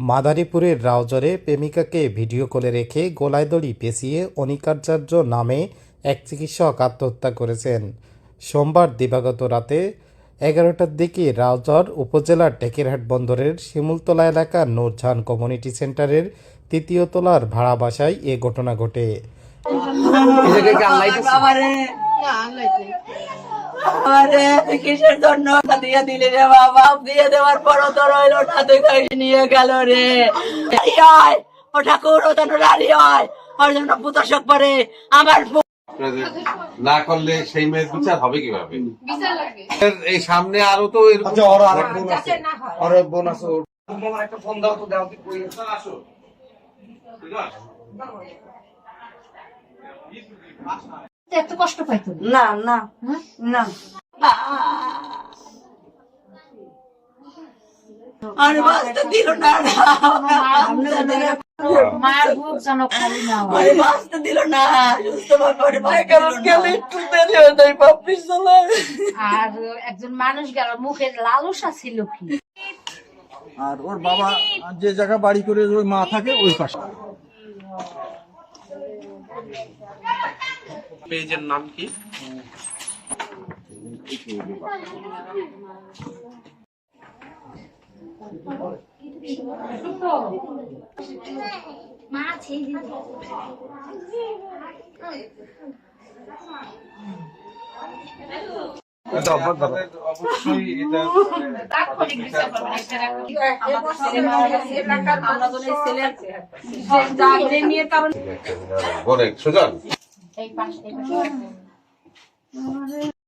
মাদারীপুরের রাউজারে প্রেমিকাকে ভিডিও কলে রেখে গলায় দড়ি পেঁচিয়ে অনিকাচার্য নামে এক চিকিৎসক আত্মহত্যা করেছেন। সোমবার দিবাগত রাতে 11টার দিকে রাউজার উপজেলার টেকেরহাট বন্দরের শিমুলতলা এলাকার নূরজাহান কমিউনিটি সেন্টারের ৩য় তলার ভাড়া বাসায় এ ঘটনা ঘটে। কিসের জন্য দিয়ে দিলি রে বাবা? দিয়ে দেওয়ার পরও তো রইল না, তুই নিয়ে গেল রে। ও ঠাকুর, ও যেন রানী হয়, ওর জন্য পুতশক পরে আমার না করলে সেই মেয়ের বিচার হবে কিভাবে? এই সামনে আরো তো বোন আছে, একটা ফোন দাও তো, দাও আসো। এত কষ্ট পাইতো না না না আর বাঁচতে দিল না, মায়ের বুক যেন খালি না আর বাঁচতে দিল না। আর একজন মানুষ গেল, মুখের লালসা ছিল কি। আর ওর বাবা যে জায়গা বাড়ি করে ওই মা থাকে ওই পাশে। পেজের নাম কি? অবশ্যই এটা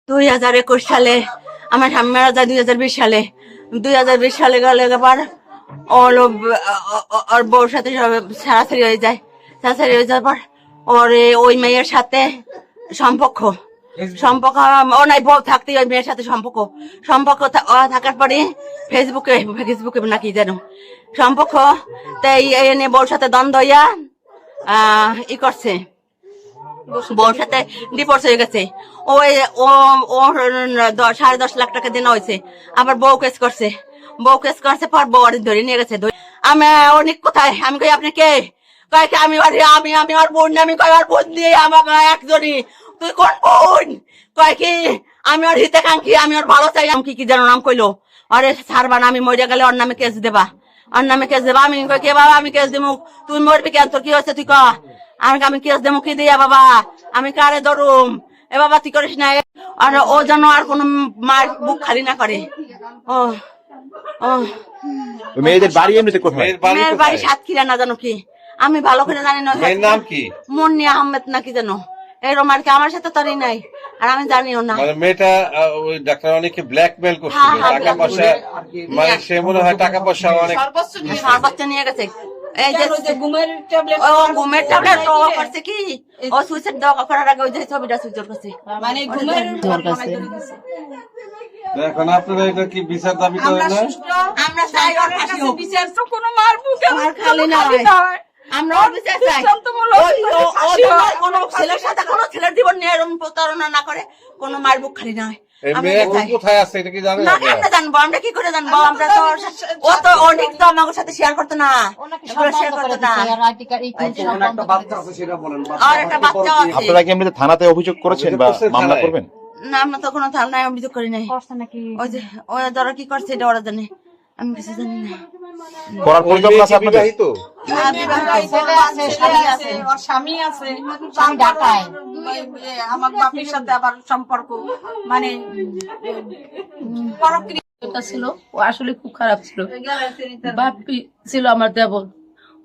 2021 সালে আমার স্বামী মারা যায়। 2020 সালে 2020 সালে গেলে আবার ওর বউর সাথে ছাড়াছাড়ি হয়ে যায়। ছাড়াছাড়ি হয়ে যাওয়ার পর ওই মেয়ের সাথে সম্পর্ক ও নাই, বউ থাকতে ওই মেয়ের সাথে সম্পর্ক থাকার পরে ফেসবুকে নাকি যেন সম্পর্ক, তাই এনে বউর সাথে দ্বন্দ্ব হইয়া ই করছে, বউর সাথে ডিভোর্স হয়ে গেছে। ওই ও 10.5 লাখ টাকা দেনা হয়েছে। আবার বউ কেস করছে পর বউ ধরে নিয়ে গেছে। আমি অনেক কোথায়, আমি কই আপনি কে? কয় কি আমি আর বোন, আমি কয় আর বোন দিয়ে আমাকে একজনই। তুই কোন বোন? কয় কি আমি ওর হিতাকাঙ্ক্ষী, আমি ওর ভালো চাই। আমি কি যেন নাম কইলো, আরে ছাড়বা না, আমি মরে গেলে ওর নামে কেস দেবা, আমি কই কে বাবা, আমি কেস দেবো, তুই মরবি কেন, তোর কি হয়েছে তুই ক? আমি কেস দেবো কি দিয়া বাবা, আমি কারে ধরুম? এ বাবা তুই করিস না। আর ও যেন আর কোন মার বুক খালি না করে। মেয়েদের বাড়ি এমনিতে কোথায়? মেয়ের বাড়ি সাতক্ষীরা না জানো কি, আমি ভালো করে জানি না। নাম কি? মুন্নি আহমেদ নাকি জানো, এরকম আর কি। আমার সাথে তারই নাই, আর আমি জানিও না। মেয়েটা ওই ডাক্তার অনেকে ব্ল্যাকমেল করছিল, টাকা পয়সা, মানে সে মনে হয় টাকা পয়সা অনেক সর্বোচ্চ নিয়ে গেছে। এই যে ঘুমের ট্যাবলেট ও করছে কি, ও সুইসাইড দেওয়া করার আগে ওই যে ছবিটা সুইসাইড করছে, মানে ঘুমের এখন আপনারা এটা কি বিচার দাবি করেন না? আমরা চাই ওর ফাঁসি হোক। বিচার তো কোনো মার বুকে আর খালি না, আমরা ওর বিচার চাই। কোনো ছেলের সাথে কোনো ছেলের জীবন নিয়ে এরকম প্রতারণা না করে, কোনো মার বুক খালি না হয়। কোথায় আছে এটা কি জানেন? আমরা জানবো, আমরা কি করে জানবো? আমরা তো ও তো অনেক তো আমাদের সাথে শেয়ার করতো না, শেয়ার করতো না। আর একটা বাচ্চা আছে। আপনারা কি এমনিতে থানাতে অভিযোগ করেছেন বা মামলা করবেন? না, আমরা তো কোনো থানায় অভিযোগ করি নাই। ওই যে ওরা যারা কি করছে এটা ওরা জানে, আমি কিছু জানি না। করার পরিকল্পনা আছে আপনাদের? ওর স্বামী আছে, ঢাকায়। আমার বাপের সাথে আবার সম্পর্ক, মানে ছিল। ও আসলে খুব খারাপ ছিল। বাপি ছিল আমার দেবর,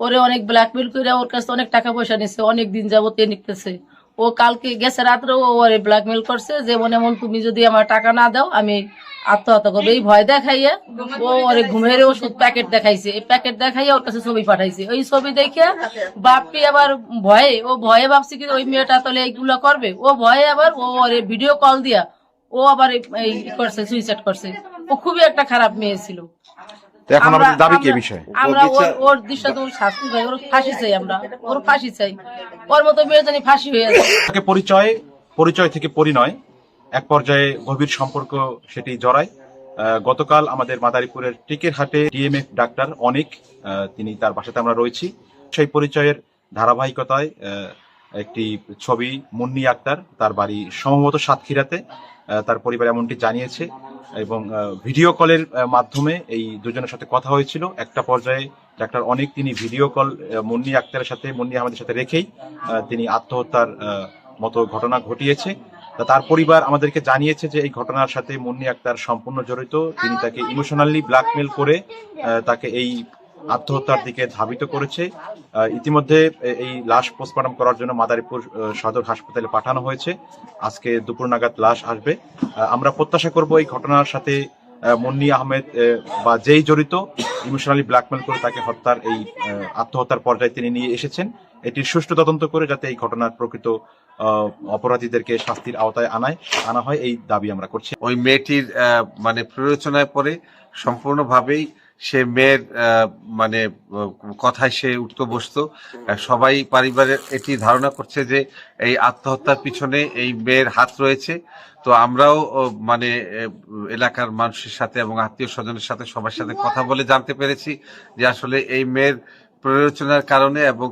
ওরে অনেক ব্ল্যাকমেল করে ওর কাছে অনেক টাকা পয়সা নিচ্ছে, অনেক দিন যাবত নিতেছে। ও কালকে গেছে রাত্রে ওরে ব্ল্যাকমেল করছে যে এমন তুমি যদি আমার টাকা না দাও আমি আত্মহত্যা করবো। এই ভয় দেখাইয়া ও ওরে ঘুমের ওষুধ প্যাকেট দেখাইছে, এই প্যাকেট দেখাইয়া ওর কাছে ছবি পাঠাইছে। ওই ছবি দেখে বাপি আবার ভয়ে ভাবছে কি ওই মেয়েটা তাহলে এইগুলো করবে। ও ভয়ে আবার ও ওরে ভিডিও কল দিয়া ও আবার এই করছে, সুইসাইড করছে। ও খুবই একটা খারাপ মেয়ে ছিল। এখন আমাদের দাবি কি বিষয়? আমরা ওর দৃষ্টান্ত শাস্তি চাই, ওর ফাঁসি চাই, আমরা ওর ফাঁসি চাই। ওর মতো মেয়ে জানি ফাঁসি হয়ে যায়। পরিচয় থেকে পরিণয়, এক পর্যায়ে গভীর সম্পর্ক সেটি জড়ায়। গতকাল আমাদের মাদারীপুরের টিকেরহাটে ডিএমএফ ডাক্তার অনিক, তিনি তার বাসাতে আমরা রয়েছি। সেই পরিচয়ের ধারাবাহিকতায় একটি ছবি মুন্নি আক্তার, তার বাড়ি সম্ভবত সাতক্ষীরাতে, তার পরিবার এমনটি জানিয়েছে এবং ভিডিও কলের মাধ্যমে এই দুজনের সাথে কথা হয়েছিল। একটা পর্যায়ে ডাক্তার অনিক তিনি ভিডিও কল মুন্নি আক্তারের সাথে, মুন্নি আহমেদের সাথে রেখেই তিনি আত্মহত্যার মতো ঘটনা ঘটিয়েছে। তার পরিবার আমাদেরকে জানিয়েছে যে এই ঘটনার সাথে মুন্নি আক্তার সম্পূর্ণ জড়িত। তিনি তাকে ইমোশনালি ব্ল্যাকমেল করে তাকে এই আত্মহত্যার দিকে ধাবিত করেছে। ইতিমধ্যে এই লাশ পোস্টমর্টম করার জন্য মাদারীপুর সদর হাসপাতালে পাঠানো হয়েছে। আজকে দুপুর নাগাদ লাশ আসবে। আমরা প্রত্যাশা করব এই ঘটনার সাথে মুন্নি আহমেদ বা যেই জড়িত, ইমোশনালি ব্ল্যাকমেল করে তাকে হত্যার এই আত্মহত্যার পর্যায়ে তিনি নিয়ে এসেছেন, এটির সুষ্ঠু তদন্ত করে যাতে এই ঘটনার প্রকৃত অপরাধীদেরকে শাস্তির আওতায় আনা হয়, এই দাবি আমরা করছি। ওই মেয়েটির মানে প্ররোচনায় পড়ে সম্পূর্ণভাবেই সে মেয়ের মানে কথায় সে উঠতো বসতো। সবাই পরিবারের এটি ধারণা করছে যে এই আত্মহত্যার পিছনে এই মেয়ের হাত রয়েছে। তো আমরাও মানে এলাকার মানুষের সাথে এবং আত্মীয় স্বজনের সাথে সবার সাথে কথা বলে জানতে পেরেছি যে আসলে এই মেয়ের প্ররোচনার কারণে এবং